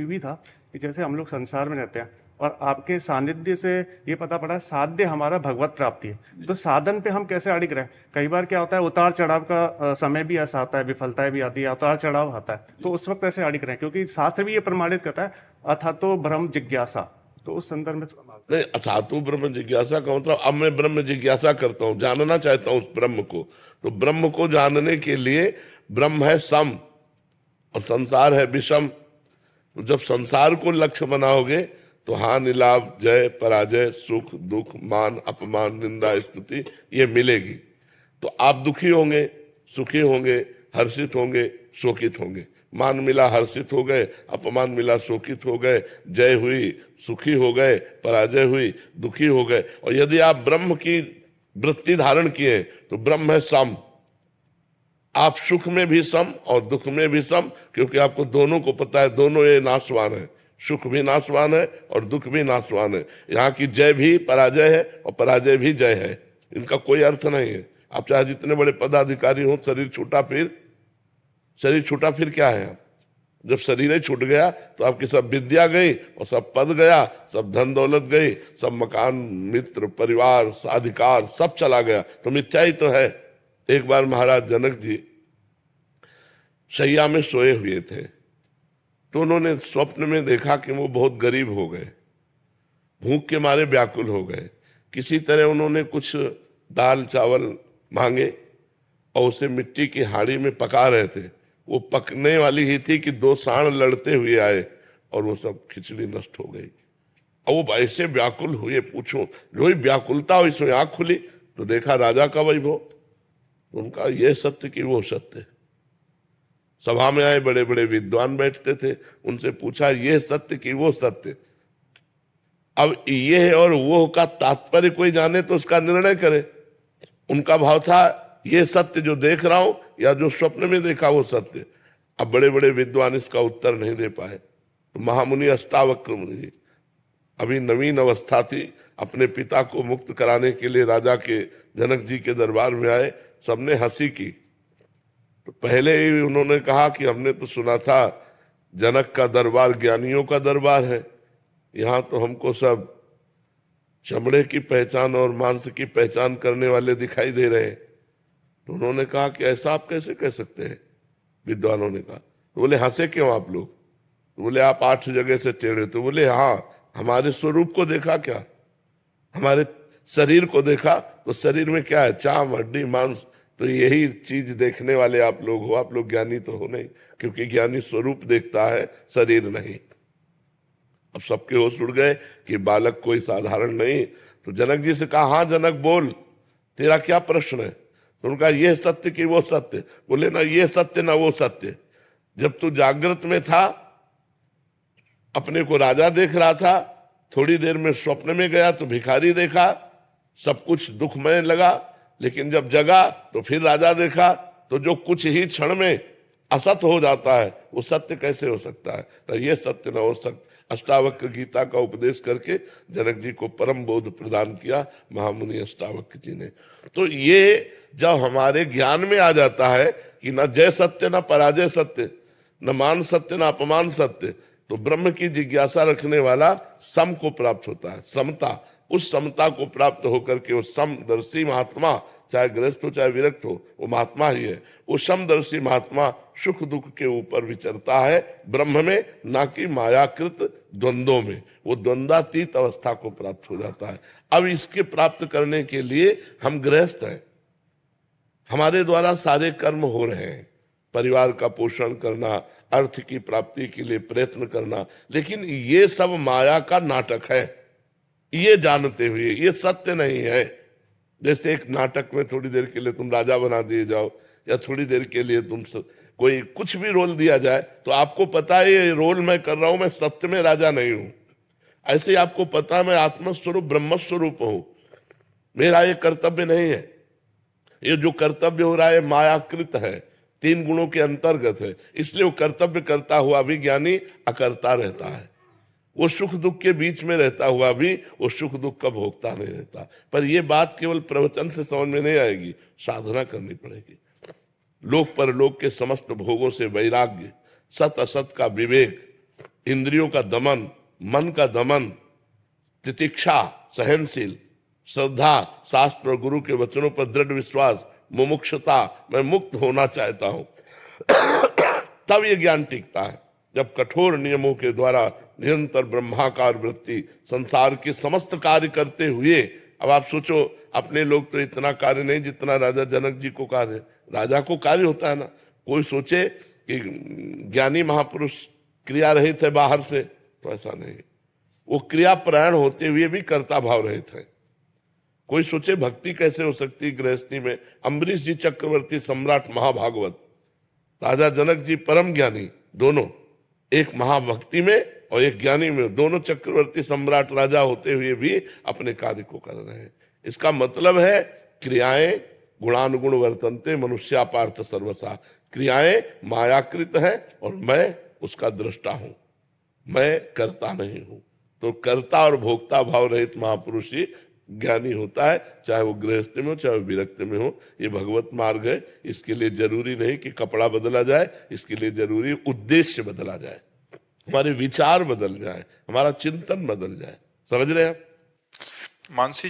भी था कि जैसे हम लोग संसार में रहते हैं और आपके सानिध्य से ये पता पड़ा साध्य हमारा भगवत प्राप्ति है, तो साधन पे हम कैसे अड़िग रहे? कई बार क्या होता है, उतार चढ़ाव का समय भी ऐसा आता है, विफलताएं भी आती है, उतार चढ़ाव आता है, तो उस वक्त ऐसे अड़िग रहे? क्योंकि शास्त्र भी ये प्रमाणित करता है अथा तो ब्रह्म जिज्ञासा, तो उस संदर्भ में नहीं, अथातो ब्रह्म जिज्ञासा का मतलब अब मैं ब्रह्म जिज्ञासा करता हूँ, जानना चाहता हूँ उस ब्रह्म को। तो ब्रह्म को जानने के लिए ब्रह्म है सम और संसार है विषम। तो जब संसार को लक्ष्य बनाओगे तो हानि लाभ जय पराजय सुख दुख मान अपमान निंदा स्तुति ये मिलेगी। तो आप दुखी होंगे, सुखी होंगे, हर्षित होंगे, शोकित होंगे। मान मिला हर्षित हो गए, अपमान मिला शोकित हो गए, जय हुई सुखी हो गए, पराजय हुई दुखी हो गए। और यदि आप ब्रह्म की वृत्ति धारण किए तो ब्रह्म है सम। आप सुख में भी सम और दुख में भी सम, क्योंकि आपको दोनों को पता है दोनों ये नाशवान है, सुख भी नाशवान है और दुख भी नाशवान है। यहाँ की जय भी पराजय है और पराजय भी जय है, इनका कोई अर्थ नहीं है। आप चाहे जितने बड़े पदाधिकारी हो, शरीर छूटा फिर क्या है? जब शरीर ही छूट गया तो आपकी सब विद्या गई और सब पद गया, सब धन दौलत गई, सब मकान मित्र परिवार अधिकार सब चला गया, तो मिथ्या ही तो है। एक बार महाराज जनक जी शैया में सोए हुए थे, तो उन्होंने स्वप्न में देखा कि वो बहुत गरीब हो गए, भूख के मारे व्याकुल हो गए। किसी तरह उन्होंने कुछ दाल चावल मांगे और उसे मिट्टी की हाड़ी में पका रहे थे। वो पकने वाली ही थी कि दो सांड लड़ते हुए आए और वो सब खिचड़ी नष्ट हो गई। और वो ऐसे व्याकुल हुए, पूछो जो ही व्याकुलता हुई इसमें आंख खुली तो देखा राजा का वैभव। उनका ये सत्य कि वो सत्य। सभा में आए बड़े बड़े विद्वान बैठते थे, उनसे पूछा ये सत्य कि वो सत्य। अब ये और वो का तात्पर्य कोई जाने तो उसका निर्णय करे। उनका भाव था ये सत्य जो देख रहा हूं या जो स्वप्न में देखा वो सत्य। अब बड़े बड़े विद्वान इसका उत्तर नहीं दे पाए। तो महामुनि अष्टावक्र मुनि जी अभी नवीन अवस्था थी, अपने पिता को मुक्त कराने के लिए राजा के जनक जी के दरबार में आए। सबने हंसी की। तो पहले ही उन्होंने कहा कि हमने तो सुना था जनक का दरबार ज्ञानियों का दरबार है, यहाँ तो हमको सब चमड़े की पहचान और मांस की पहचान करने वाले दिखाई दे रहे हैं। तो उन्होंने कहा कि ऐसा आप कैसे कह सकते हैं? विद्वानों ने कहा। तो बोले हंसे क्यों आप लोग? तो बोले आप 8 जगह से टेढ़े। तो बोले हाँ, हमारे स्वरूप को देखा क्या? हमारे शरीर को देखा तो शरीर में क्या है? चाम हड्डी मांस। तो यही चीज देखने वाले आप लोग हो, आप लोग ज्ञानी तो हो नहीं, क्योंकि ज्ञानी स्वरूप देखता है, शरीर नहीं। अब सबके होश उड़ गए कि बालक कोई साधारण नहीं। तो जनक जी से कहा हाँ जनक बोल, तेरा क्या प्रश्न है? तो उनका ये सत्य कि वो सत्य। बोले ना ये सत्य ना वो सत्य। जब तू जागृत में था अपने को राजा देख रहा था, थोड़ी देर में स्वप्न में गया तो भिखारी देखा, सब कुछ दुखमय लगा। लेकिन जब जगा तो फिर राजा देखा, तो जो कुछ ही क्षण में असत हो जाता है वो सत्य कैसे हो सकता है? तो ये सत्य न हो सकता। अष्टावक्र गीता का उपदेश करके जनक जी को परम बोध प्रदान किया महामुनि अष्टावक्र जी ने। तो ये जब हमारे ज्ञान में आ जाता है कि न जय सत्य न पराजय सत्य, न मान सत्य न अपमान सत्य, तो ब्रह्म की जिज्ञासा रखने वाला सम को प्राप्त होता है, समता। उस समता को प्राप्त होकर के वो समदर्शी महात्मा, चाहे गृहस्थ हो चाहे विरक्त हो, वो महात्मा ही है। वो समदर्शी महात्मा सुख दुख के ऊपर विचरता है ब्रह्म में, ना कि मायाकृत द्वंद्वों में। वो द्वंद्वातीत अवस्था को प्राप्त हो जाता है। अब इसके प्राप्त करने के लिए हम गृहस्थ हैं, हमारे द्वारा सारे कर्म हो रहे हैं, परिवार का पोषण करना, अर्थ की प्राप्ति के लिए प्रयत्न करना, लेकिन ये सब माया का नाटक है, ये जानते हुए। ये सत्य नहीं है। जैसे एक नाटक में थोड़ी देर के लिए तुम राजा बना दिए जाओ, या थोड़ी देर के लिए तुम कोई कुछ भी रोल दिया जाए, तो आपको पता है ये रोल मैं कर रहा हूं, मैं सत्य में राजा नहीं हूं। ऐसे ही आपको पता है मैं आत्मस्वरूप ब्रह्मस्वरूप हूं, मेरा ये कर्तव्य नहीं है। ये जो कर्तव्य हो रहा है मायाकृत है, 3 गुणों के अंतर्गत है, इसलिए वो कर्तव्य करता हुआ भी ज्ञानी अकर्ता रहता है। वो सुख दुख के बीच में रहता हुआ भी वो सुख दुख का भोगता नहीं रहता। पर ये बात केवल प्रवचन से समझ में नहीं आएगी, साधना करनी पड़ेगी। लोक परलोक के समस्त भोगों से वैराग्य, सत असत का विवेक, इंद्रियों का दमन, मन का दमन, तितिक्षा, सहनशील, श्रद्धा, शास्त्र और गुरु के वचनों पर दृढ़ विश्वास, मुमुक्षुता, मैं मुक्त होना चाहता हूं, तब ये ज्ञान टिकता है। जब कठोर नियमों के द्वारा निरंतर ब्रह्माकार वृत्ति संसार के समस्त कार्य करते हुए, अब आप सोचो, अपने लोग तो इतना कार्य नहीं जितना राजा जनक जी को कार्य, राजा को कार्य होता है ना। कोई सोचे कि ज्ञानी महापुरुष क्रिया रहित है बाहर से, तो ऐसा नहीं, वो क्रिया प्राण होते हुए भी कर्ता भाव रहित है। कोई सोचे भक्ति कैसे हो सकती गृहस्थी में। अम्बरीश जी चक्रवर्ती सम्राट महाभागवत, राजा जनक जी परम ज्ञानी, दोनों, एक महाभक्ति में और एक ज्ञानी में, दोनों चक्रवर्ती सम्राट राजा होते हुए भी अपने कार्य को कर रहे हैं। इसका मतलब है क्रियाएं गुणानुगुण वर्तनते मनुष्या पार्थ सर्वसा, क्रियाएं मायाकृत है और मैं उसका दृष्टा हूं, मैं करता नहीं हूं। तो कर्ता और भोक्ता भाव रहित महापुरुष ही ज्ञानी होता है, चाहे वो गृहस्थ में हो चाहे वो विरक्त में हो। ये भगवत मार्ग है। इसके लिए जरूरी नहीं कि कपड़ा बदला जाए, इसके लिए जरूरी उद्देश्य बदला जाए, हमारे विचार बदल जाए, हमारा चिंतन बदल जाए। समझ रहे हैं आप? मानसी